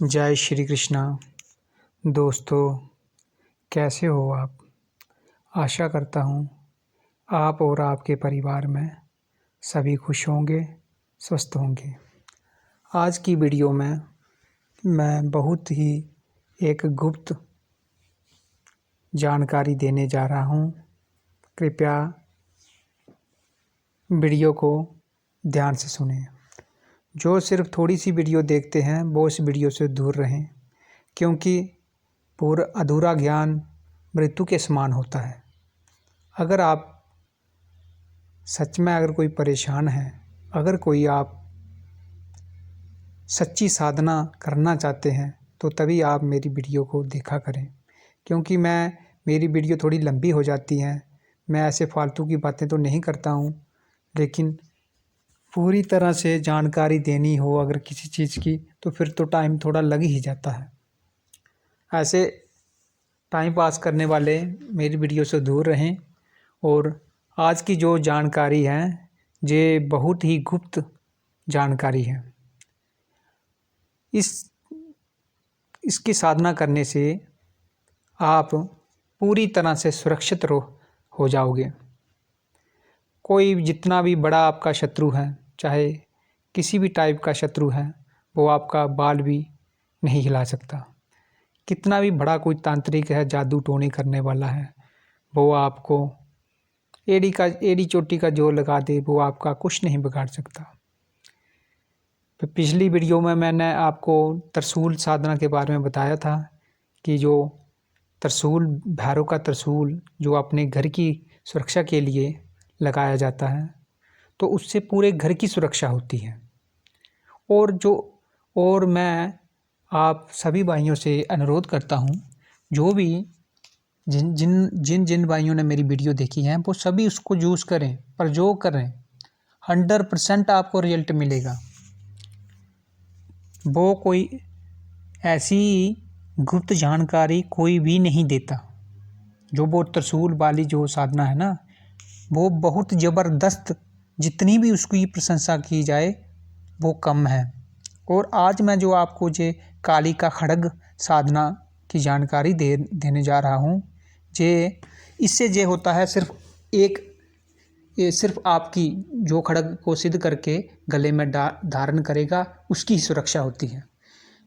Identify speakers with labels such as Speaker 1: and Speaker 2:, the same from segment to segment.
Speaker 1: जय श्री कृष्णा। दोस्तों, कैसे हो आप? आशा करता हूँ आप और आपके परिवार में सभी खुश होंगे, स्वस्थ होंगे। आज की वीडियो में मैं बहुत ही एक गुप्त जानकारी देने जा रहा हूँ। कृपया वीडियो को ध्यान से सुनें। जो सिर्फ थोड़ी सी वीडियो देखते हैं वो इस वीडियो से दूर रहें, क्योंकि पूरा अधूरा ज्ञान मृत्यु के समान होता है। अगर आप सच में कोई परेशान है, अगर कोई आप सच्ची साधना करना चाहते हैं, तो तभी आप मेरी वीडियो को देखा करें, क्योंकि मेरी वीडियो थोड़ी लंबी हो जाती है। मैं ऐसे फालतू की बातें तो नहीं करता हूँ, लेकिन पूरी तरह से जानकारी देनी हो अगर किसी चीज़ की, तो फिर तो टाइम थोड़ा लग ही जाता है। ऐसे टाइम पास करने वाले मेरी वीडियो से दूर रहें। और आज की जो जानकारी है ये बहुत ही गुप्त जानकारी है। इसकी साधना करने से आप पूरी तरह से सुरक्षित हो जाओगे। कोई जितना भी बड़ा आपका शत्रु है, चाहे किसी भी टाइप का शत्रु है, वो आपका बाल भी नहीं हिला सकता। कितना भी बड़ा कोई तांत्रिक है, जादू टोने करने वाला है, वो आपको एड़ी चोटी का जोर लगा दे, वो आपका कुछ नहीं बिगाड़ सकता। तो पिछली वीडियो में मैंने आपको त्रिशूल साधना के बारे में बताया था कि जो त्रिशूल, भैरव का त्रिशूल जो अपने घर की सुरक्षा के लिए लगाया जाता है, तो उससे पूरे घर की सुरक्षा होती है। और मैं आप सभी भाइयों से अनुरोध करता हूँ, जो भी जिन भाइयों ने मेरी वीडियो देखी है, वो सभी उसको यूज़ करें, प्रयोग करें। 100% आपको रिजल्ट मिलेगा। वो कोई ऐसी गुप्त जानकारी कोई भी नहीं देता। जो वो त्रिशूल वाली जो साधना है ना, वो बहुत ज़बरदस्त, जितनी भी उसकी प्रशंसा की जाए वो कम है। और आज मैं जो आपको ये काली का खड्ग साधना की जानकारी देने जा रहा हूँ, इससे ये होता है, सिर्फ आपकी जो खड्ग को सिद्ध करके गले में धारण करेगा उसकी ही सुरक्षा होती है।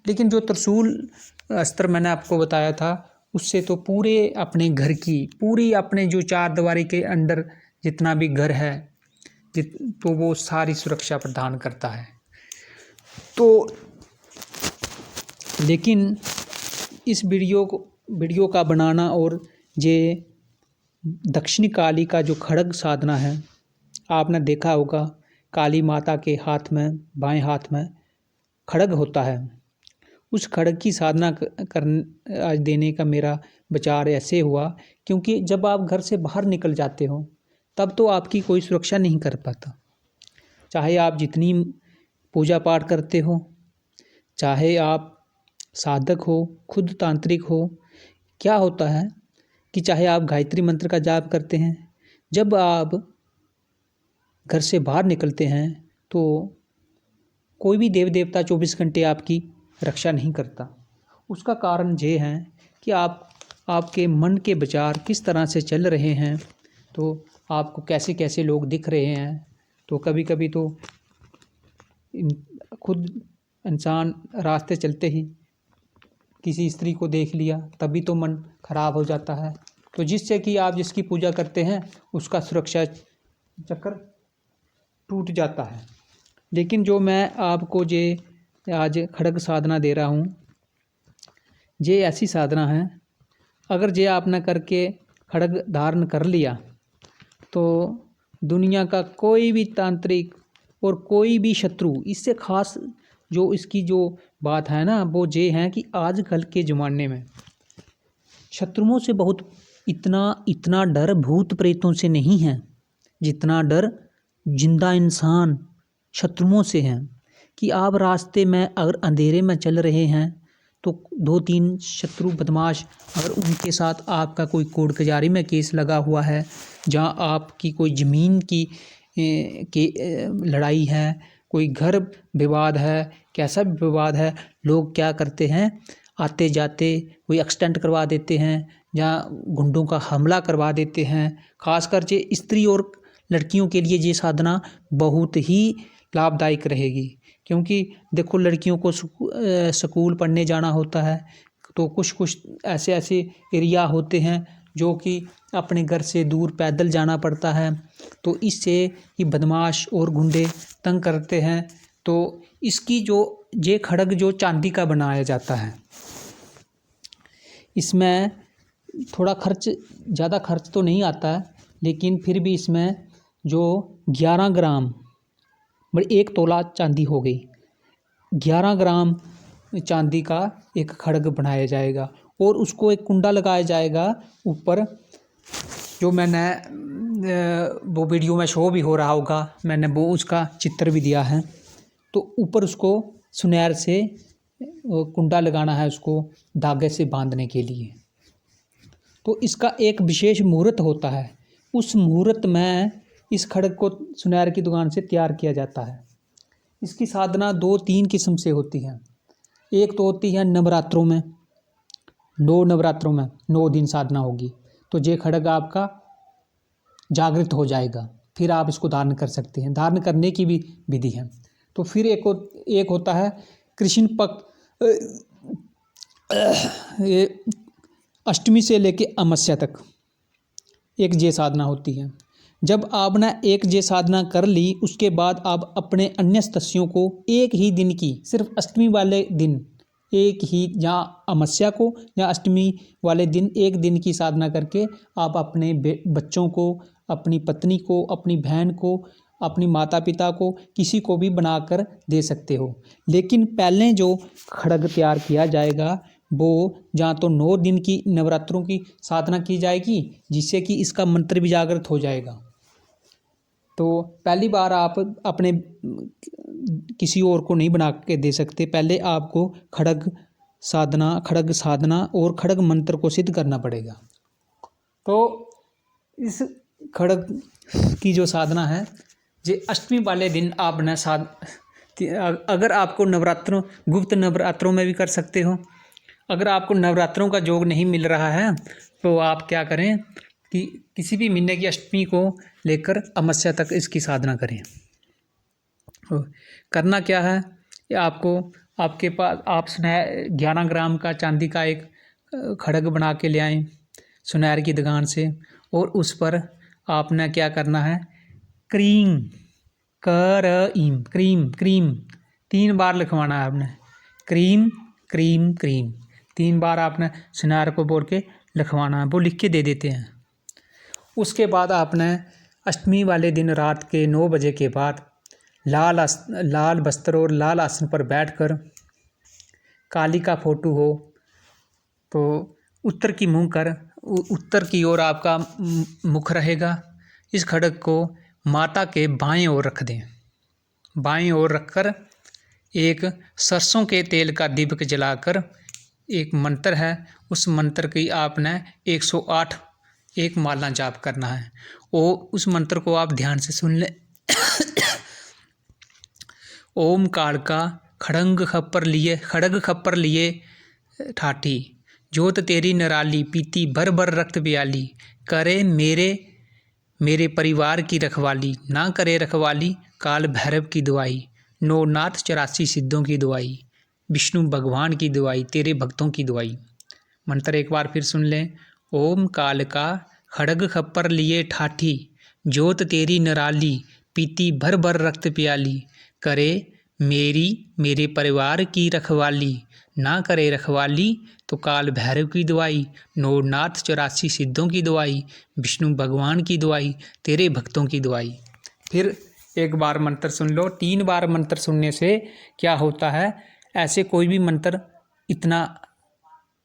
Speaker 1: लेकिन जो त्रिशूल अस्त्र मैंने आपको बताया था, उससे तो पूरे अपने घर की, पूरी अपने जो चार दीवारी के अंदर जितना भी घर है, तो वो सारी सुरक्षा प्रदान करता है। तो लेकिन इस वीडियो का बनाना और ये दक्षिणी काली का जो खड्ग साधना है, आपने देखा होगा काली माता के हाथ में, बाएं हाथ में खड्ग होता है। उस खड्ग की साधना आज देने का मेरा विचार ऐसे हुआ, क्योंकि जब आप घर से बाहर निकल जाते हो तब तो आपकी कोई सुरक्षा नहीं कर पाता। चाहे आप जितनी पूजा पाठ करते हो, चाहे आप साधक हो, खुद तांत्रिक हो, क्या होता है कि चाहे आप गायत्री मंत्र का जाप करते हैं, जब आप घर से बाहर निकलते हैं तो कोई भी देव देवता 24 घंटे आपकी रक्षा नहीं करता। उसका कारण ये है कि आपके मन के विचार किस तरह से चल रहे हैं, तो आपको कैसे कैसे लोग दिख रहे हैं। तो कभी कभी तो खुद इंसान रास्ते चलते ही किसी स्त्री को देख लिया, तभी तो मन खराब हो जाता है। तो जिससे कि आप जिसकी पूजा करते हैं उसका सुरक्षा चक्र टूट जाता है। लेकिन जो मैं आपको ये आज खड्ग साधना दे रहा हूँ, ये ऐसी साधना है, अगर ये आपने करके खड्ग धारण कर लिया तो दुनिया का कोई भी तांत्रिक और कोई भी शत्रु, इससे खास जो इसकी जो बात है ना, वो ये है कि आजकल के ज़माने में शत्रुओं से बहुत इतना डर भूत प्रेतों से नहीं है जितना डर जिंदा इंसान शत्रुओं से है। कि आप रास्ते में अगर अंधेरे में चल रहे हैं तो 2-3 शत्रु बदमाश, अगर उनके साथ आपका कोई कोर्ट कचहरी में केस लगा हुआ है, जहां आपकी कोई ज़मीन की लड़ाई है, कोई घर विवाद है, कैसा विवाद है, लोग क्या करते हैं, आते जाते कोई एक्सीडेंट करवा देते हैं या गुंडों का हमला करवा देते हैं। खासकर ये स्त्री और लड़कियों के लिए ये साधना बहुत ही लाभदायक रहेगी, क्योंकि देखो लड़कियों को स्कूल पढ़ने जाना होता है, तो कुछ ऐसे एरिया होते हैं जो कि अपने घर से दूर पैदल जाना पड़ता है, तो इससे ये बदमाश और गुंडे तंग करते हैं। तो इसकी जो ये खड़ग जो चांदी का बनाया जाता है, इसमें थोड़ा ज़्यादा खर्च तो नहीं आता है, लेकिन फिर भी इसमें जो 11 ग्राम 1 तोला चांदी हो गई, 11 ग्राम चांदी का एक खड़ग बनाया जाएगा और उसको एक कुंडा लगाया जाएगा ऊपर, जो मैंने वो वीडियो में शो भी हो रहा होगा, मैंने वो उसका चित्र भी दिया है। तो ऊपर उसको सुनहर से कुंडा लगाना है, उसको धागे से बांधने के लिए। तो इसका एक विशेष मुहूर्त होता है, उस मुहूर्त में इस खड़ग को सुनहर की दुकान से तैयार किया जाता है। इसकी साधना 2-3 किस्म से होती है। एक तो होती है नवरात्रों में, 9 नवरात्रों में 9 दिन साधना होगी, तो ये खड़ग आपका जागृत हो जाएगा, फिर आप इसको धारण कर सकते हैं। धारण करने की भी विधि है। तो फिर एक होता है कृष्ण पक्ष, ये अष्टमी से लेके अमावस्या तक एक ये साधना होती है। जब आपने एक ये साधना कर ली, उसके बाद आप अपने अन्य सदस्यों को एक ही दिन की, सिर्फ अष्टमी वाले दिन एक ही, या अमावस्या को या अष्टमी वाले दिन एक दिन की साधना करके आप अपने बच्चों को, अपनी पत्नी को, अपनी बहन को, अपनी माता पिता को, किसी को भी बनाकर दे सकते हो। लेकिन पहले जो खड़ग तैयार किया जाएगा वो जहाँ तो 9 दिन की नवरात्रों की साधना की जाएगी, जिससे कि इसका मंत्र भी जागृत हो जाएगा। तो पहली बार आप अपने किसी और को नहीं बना के दे सकते, पहले आपको खड़ग साधना और खड़ग मंत्र को सिद्ध करना पड़ेगा। तो इस खड़ग की जो साधना है, ये अष्टमी वाले दिन आपने अगर आपको गुप्त नवरात्रों में भी कर सकते हो। अगर आपको नवरात्रों का योग नहीं मिल रहा है तो आप क्या करें कि किसी भी महीने की अष्टमी को लेकर अमावस्या तक इसकी साधना करें। करना क्या है, आपके पास आप 11 ग्राम का चांदी का एक खड़ग बना के ले आएँ सुनार की दुकान से, और उस पर आपने क्या करना है, क्रीम 3 बार लिखवाना है आपने। क्रीम 3 बार आपने सुनार को बोल के लिखवाना है, वो लिख के दे देते हैं। उसके बाद आपने अष्टमी वाले दिन रात के 9 बजे के बाद लाल वस्त्र और लाल आसन पर बैठकर, काली का फोटो हो तो उत्तर की ओर आपका मुख रहेगा। इस खड़ग को माता के बाएं ओर रख दें। बाएं ओर रखकर एक सरसों के तेल का दीपक जलाकर एक मंत्र है, उस मंत्र की आपने 108 एक माला जाप करना है। उस मंत्र को आप ध्यान से सुन लें। ओम कालका खड़ग खप्पर लिए ठाठी, जोत तेरी निराली, पीती भर भर रक्त प्याली, करे मेरे परिवार की रखवाली, ना करे रखवाली काल भैरव की दुआई, 9 नाथ 84 सिद्धों की दुआई, विष्णु भगवान की दुआई, तेरे भक्तों की दुआई। मंत्र एक बार फिर सुन लें। ओम कालका खड़ग खप्पर लिए ठाठी, जोत तेरी निराली, पीती भर भर रक्त प्याली, करे मेरे परिवार की रखवाली, ना करे रखवाली तो काल भैरव की दुआई, 9 नाथ 84 सिद्धों की दुआई, विष्णु भगवान की दुआई, तेरे भक्तों की दुआई। फिर एक बार मंत्र सुन लो। 3 बार मंत्र सुनने से क्या होता है, ऐसे कोई भी मंत्र इतना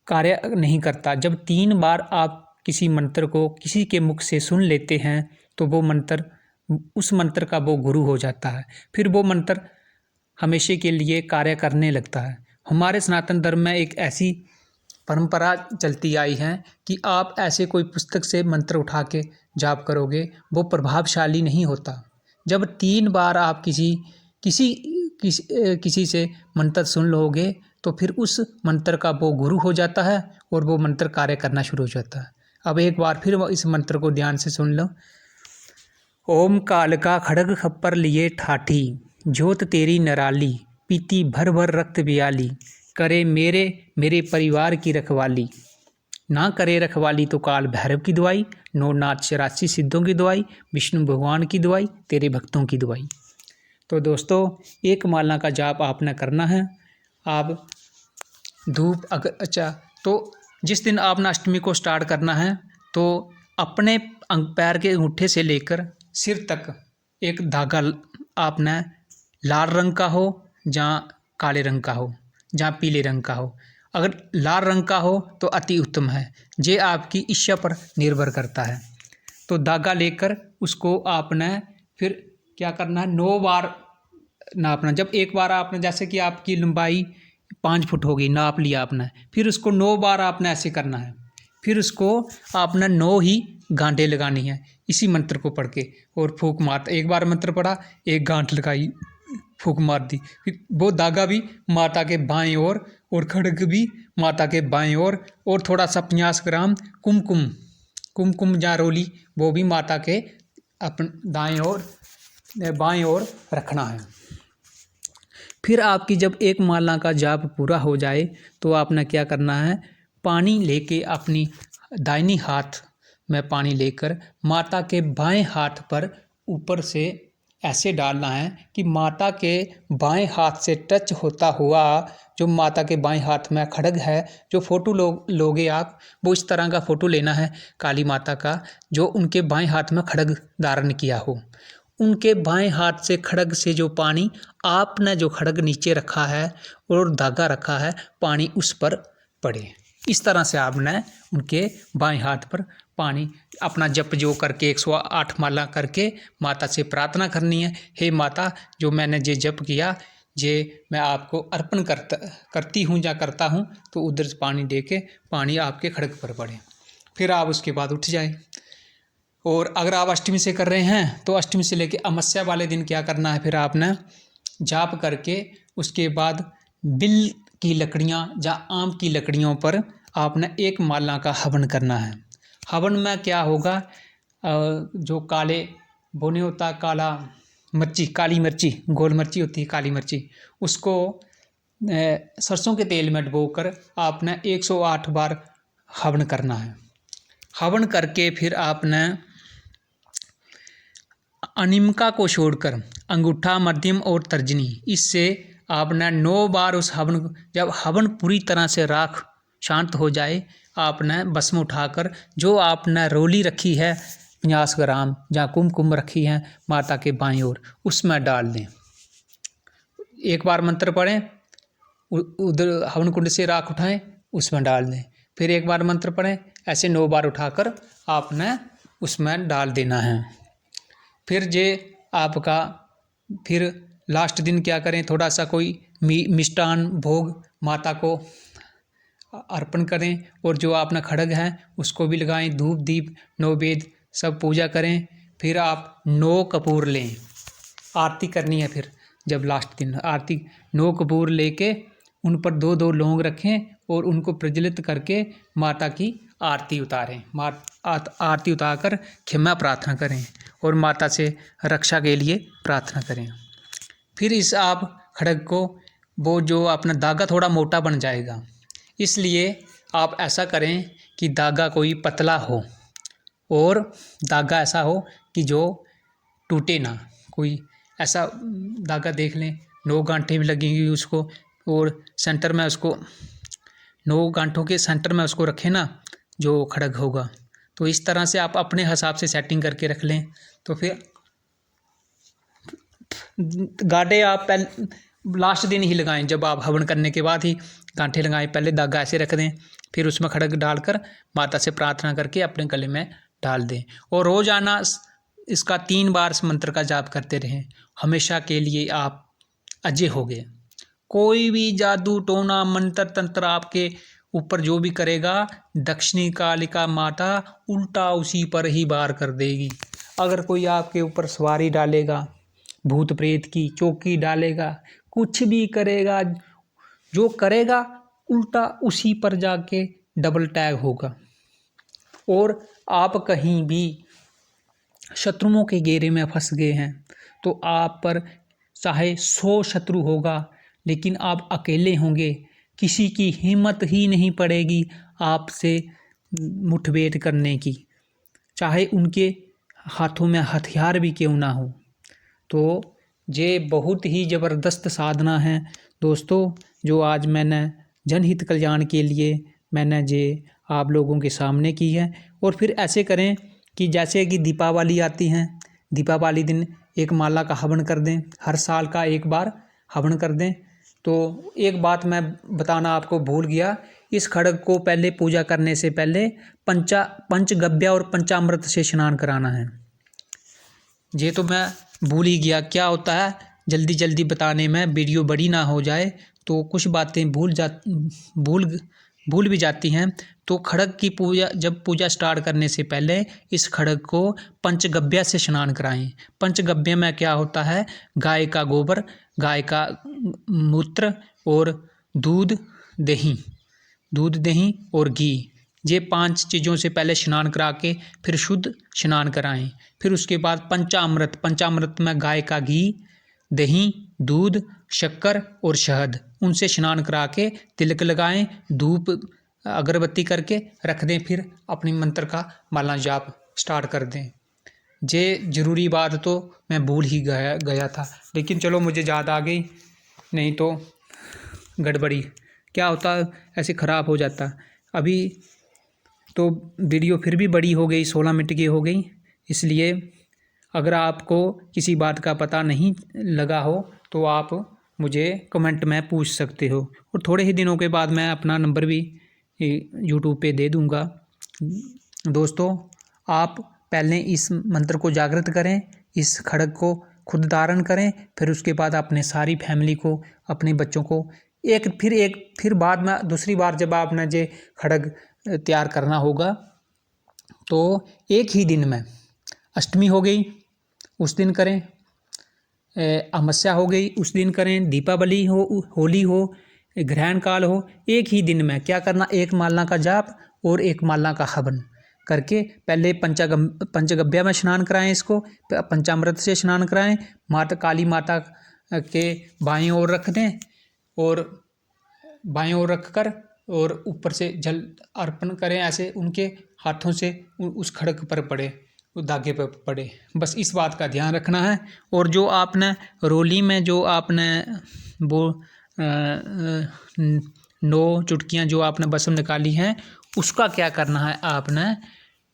Speaker 1: कार्य नहीं करता। जब 3 बार आप किसी मंत्र को किसी के मुख से सुन लेते हैं तो उस मंत्र का वो गुरु हो जाता है, फिर वो मंत्र हमेशा के लिए कार्य करने लगता है। हमारे सनातन धर्म में एक ऐसी परंपरा चलती आई है कि आप ऐसे कोई पुस्तक से मंत्र उठा के जाप करोगे, वो प्रभावशाली नहीं होता। जब 3 बार आप किसी किसी से मंत्र सुन लोगे तो फिर उस मंत्र का वो गुरु हो जाता है और वो मंत्र कार्य करना शुरू हो जाता है। अब एक बार फिर इस मंत्र को ध्यान से सुन लो। ओम काल का खड़ग खप्पर लिए ठाठी, जोत तेरी नराली, पीती भर भर रक्त बियाली, करे मेरे परिवार की रखवाली। ना करे रखवाली तो काल भैरव की दुआई, नो नाथ 84 सिद्धों की दुआई, विष्णु भगवान की दुआई, तेरे भक्तों की दुआई। तो दोस्तों, एक माला का जाप आपने करना है। आप धूप तो जिस दिन आपने अष्टमी को स्टार्ट करना है तो अपने पैर के अंगूठे से लेकर सिर तक एक धागा आपने लाल रंग का हो, जहाँ काले रंग का हो, जहाँ पीले रंग का हो। अगर लाल रंग का हो तो अति उत्तम है, ये आपकी इच्छा पर निर्भर करता है। तो धागा लेकर उसको आपने फिर क्या करना है, 9 बार नापना। जब एक बार आपने, जैसे कि आपकी लंबाई 5 फुट होगी, नाप लिया आपने, फिर उसको 9 बार आपने ऐसे करना है। फिर उसको आपने 9 ही गांठें लगानी है इसी मंत्र को पढ़ के, और फूंक मार। एक बार मंत्र पढ़ा, एक गांठ लगाई, फूंक मार दी। फिर वो धागा भी माता के बाएं ओर और खड़ग भी माता के बाएं ओर, और थोड़ा सा 50 ग्राम कुमकुम या रोली वो भी माता के दाएं ओर बाएं ओर रखना है। फिर आपकी जब एक माला का जाप पूरा हो जाए तो आपने क्या करना है, पानी लेके अपनी दाहिनी हाथ में पानी लेकर माता के बाएं हाथ पर ऊपर से ऐसे डालना है कि माता के बाएं हाथ से टच होता हुआ, जो माता के बाएं हाथ में खड़ग है, जो फोटो लोगे आप, वो इस तरह का फोटो लेना है काली माता का, जो उनके बाएं हाथ में खड़ग धारण किया हो। उनके बाएं हाथ से खड़ग से जो पानी आपने जो खड़ग नीचे रखा है और धागा रखा है, पानी उस पर पड़े। इस तरह से आपने उनके बाएं हाथ पर पानी अपना जप जो करके 108 माला करके माता से प्रार्थना करनी है, हे माता, जो मैंने ये जप किया ये मैं आपको अर्पण करती हूँ या करता हूँ, तो उधर से पानी दे के पानी आपके खड़ग पर पड़े। फिर आप उसके बाद उठ जाए। और अगर आप अष्टमी से कर रहे हैं तो अष्टमी से लेके अमावस्या वाले दिन क्या करना है, फिर आपने जाप करके उसके बाद बिल की लकड़ियाँ या आम की लकड़ियों पर आपने एक माला का हवन करना है। हवन में क्या होगा, जो काले बोने होता है, काली मिर्ची, गोल मिर्ची होती है काली मिर्ची, उसको सरसों के तेल में डुबोकर आपने 108 बार हवन करना है। हवन करके फिर आपने अनिमिका को छोड़कर अंगूठा, मध्यम और तर्जनी, इससे आपने 9 बार उस हवन, जब हवन पूरी तरह से राख शांत हो जाए, आपने भस्म उठाकर जो आपने रोली रखी है 50 ग्राम जहाँ कुमकुम रखी है माता के बाईं ओर, उसमें डाल दें। एक बार मंत्र पढ़ें, उधर हवन कुंड से राख उठाएं, उसमें डाल दें। फिर एक बार मंत्र पढ़ें, ऐसे 9 बार उठाकर आपने उसमें डाल देना है। फिर जे आपका, फिर लास्ट दिन क्या करें, थोड़ा सा कोई मिष्टान भोग माता को अर्पण करें, और जो आपने खड़ग है उसको भी लगाएं, धूप दीप नैवेद्य सब पूजा करें। फिर आप 9 कपूर लें, आरती करनी है। फिर जब लास्ट दिन आरती 9 कपूर लेके उन पर 2-2 लौंग रखें और उनको प्रज्वलित करके माता की आरती उतारें। आरती उतारकर क्षमा प्रार्थना करें और माता से रक्षा के लिए प्रार्थना करें। फिर इस आप खड़ग को, वो जो अपना धागा थोड़ा मोटा बन जाएगा, इसलिए आप ऐसा करें कि धागा कोई पतला हो और धागा ऐसा हो कि जो टूटे ना। कोई ऐसा धागा देख लें, 9 गांठें भी लगेंगी उसको, और सेंटर में उसको 9 गांठों के सेंटर में उसको रखें ना, जो खड़ग होगा। तो इस तरह से आप अपने हिसाब से सेटिंग करके रख लें। तो फिर गांठें आप लास्ट दिन ही लगाएं, जब आप हवन करने के बाद ही गांठें लगाएं। पहले धागा ऐसे रख दें, फिर उसमें खड़ग डालकर माता से प्रार्थना करके अपने गले में डाल दें। और रोजाना इसका 3 बार इस मंत्र का जाप करते रहें। हमेशा के लिए आप अजय हो गए। कोई भी जादू टोना मंत्र तंत्र आपके ऊपर जो भी करेगा, दक्षिणी कालिका माता उल्टा उसी पर ही वार कर देगी। अगर कोई आपके ऊपर सवारी डालेगा, भूत प्रेत की चौकी डालेगा, कुछ भी करेगा, जो करेगा उल्टा उसी पर जाके डबल टैग होगा। और आप कहीं भी शत्रुओं के घेरे में फंस गए हैं तो आप पर चाहे 100 शत्रु होगा, लेकिन आप अकेले होंगे, किसी की हिम्मत ही नहीं पड़ेगी आपसे मुठभेड़ करने की, चाहे उनके हाथों में हथियार भी क्यों ना हो। तो ये बहुत ही ज़बरदस्त साधना है दोस्तों, जो आज मैंने जनहित कल्याण के लिए मैंने ये आप लोगों के सामने की है। और फिर ऐसे करें कि जैसे कि दीपावली आती है, दीपावली दिन एक माला का हवन कर दें, हर साल का एक बार हवन कर दें। तो एक बात मैं बताना आपको भूल गया, इस खड्ग को पहले पूजा करने से पहले पंचगव्य और पंचामृत से स्नान कराना है। ये तो मैं भूल ही गया, क्या होता है जल्दी जल्दी बताने में वीडियो बड़ी ना हो जाए तो कुछ बातें भूल भी जाती हैं। तो खड्ग की जब पूजा स्टार्ट करने से पहले इस खड्ग को पंचगव्य से स्नान कराएं। पंचगव्य में क्या होता है, गाय का गोबर, गाय का मूत्र और दूध दही और घी, ये 5 चीज़ों से पहले स्नान करा के फिर शुद्ध स्नान कराएं। फिर उसके बाद पंचामृत में गाय का घी, दही, दूध, शक्कर और शहद, उनसे स्नान करा के तिलक लगाएं, धूप अगरबत्ती करके रख दें, फिर अपनी मंत्र का माला जाप स्टार्ट कर दें। ये ज़रूरी बात तो मैं भूल ही गया था, लेकिन चलो मुझे याद आ गई, नहीं तो गड़बड़ी क्या होता ऐसे ख़राब हो जाता। अभी तो वीडियो फिर भी बड़ी हो गई, 16 मिनट की हो गई। इसलिए अगर आपको किसी बात का पता नहीं लगा हो तो आप मुझे कमेंट में पूछ सकते हो, और थोड़े ही दिनों के बाद मैं अपना नंबर भी यूट्यूब पे दे दूँगा। दोस्तों, आप पहले इस मंत्र को जागृत करें, इस खड्ग को खुद धारण करें, फिर उसके बाद अपने सारी फैमिली को, अपने बच्चों को फिर बाद में दूसरी बार जब आपने ये खड्ग तैयार करना होगा तो एक ही दिन में, अष्टमी हो गई उस दिन करें, अमावस्या हो गई उस दिन करें, दीपावली हो, होली हो, ग्रहण काल हो, एक ही दिन में क्या करना, एक माला का जाप और एक माला का हवन करके पहले पंचगव्य में स्नान कराएं, इसको पंचामृत से स्नान कराएं, माता काली माता के बाईं ओर रख दें और बाईं ओर रख कर और ऊपर से जल अर्पण करें, ऐसे उनके हाथों से उस खड्ग पर पड़े, उस धागे पर पड़े। बस इस बात का ध्यान रखना है। और जो आपने रोली में जो आपने वो 9 चुटकियाँ जो आपने भस्म निकाली हैं, उसका क्या करना है, आपने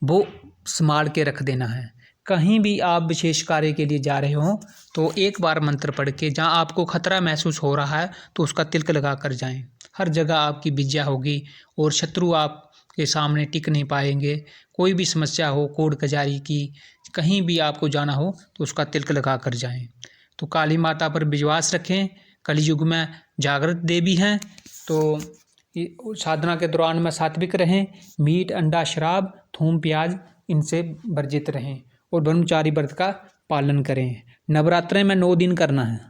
Speaker 1: वो संभाल के रख देना है। कहीं भी आप विशेष कार्य के लिए जा रहे हो तो एक बार मंत्र पढ़ के, जहाँ आपको खतरा महसूस हो रहा है तो उसका तिलक लगा कर जाएं। हर जगह आपकी विजय होगी और शत्रु आपके सामने टिक नहीं पाएंगे। कोई भी समस्या हो, कोर्ट कचहरी की, कहीं भी आपको जाना हो तो उसका तिलक लगा कर जाएं। तो काली माता पर विश्वास रखें, कलयुग में जागृत देवी हैं, तो साधना के दौरान में सात्विक रहें, मीट, अंडा, शराब, थूम, प्याज इनसे वर्जित रहें और ब्रह्मचारी व्रत का पालन करें। नवरात्रे में 9 दिन करना है।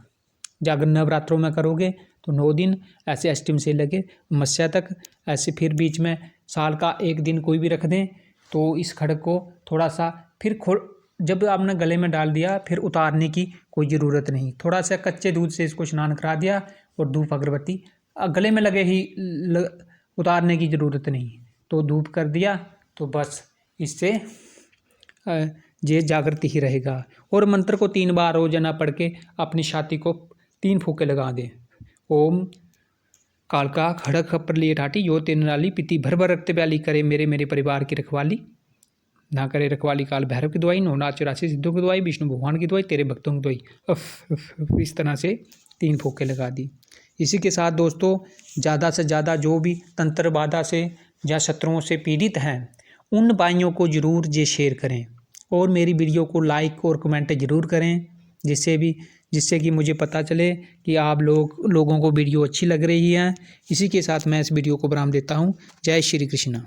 Speaker 1: अगर नवरात्रों में करोगे तो 9 दिन ऐसे अष्टमी से लगे अमावस्या तक, ऐसे फिर बीच में साल का एक दिन कोई भी रख दें। तो इस खड्ग को थोड़ा सा फिर जब आपने गले में डाल दिया फिर उतारने की कोई ज़रूरत नहीं, थोड़ा सा कच्चे दूध से इसको स्नान करा दिया और धूप अगरबत्ती गले में लगे ही उतारने की ज़रूरत नहीं, तो धूप कर दिया तो बस इससे ये जागृति ही रहेगा। और मंत्र को 3 बार रोजाना पढ़ के अपनी छाती को 3 फूके लगा दें। ओम कालका खड़ग खप्पर लिए ठाठी यो तेन नाली पिति भर भर रक्त ब्याली, करे मेरे परिवार की रखवाली, ना करे रखवाली काल भैरव की दवाई, 9 84 सिद्धों की दवाई, विष्णु भगवान की दवाई, तेरे भक्तों की दवाई। इस तरह से 3 फूके लगा दी। इसी के साथ दोस्तों, ज़्यादा से ज़्यादा जो भी तंत्र बाधा से या शत्रुओं से पीड़ित हैं उन भाइयों को ज़रूर ये शेयर करें और मेरी वीडियो को लाइक और कमेंट ज़रूर करें, जिससे कि मुझे पता चले कि आप लोगों को वीडियो अच्छी लग रही है। इसी के साथ मैं इस वीडियो को विराम देता हूँ। जय श्री कृष्ण।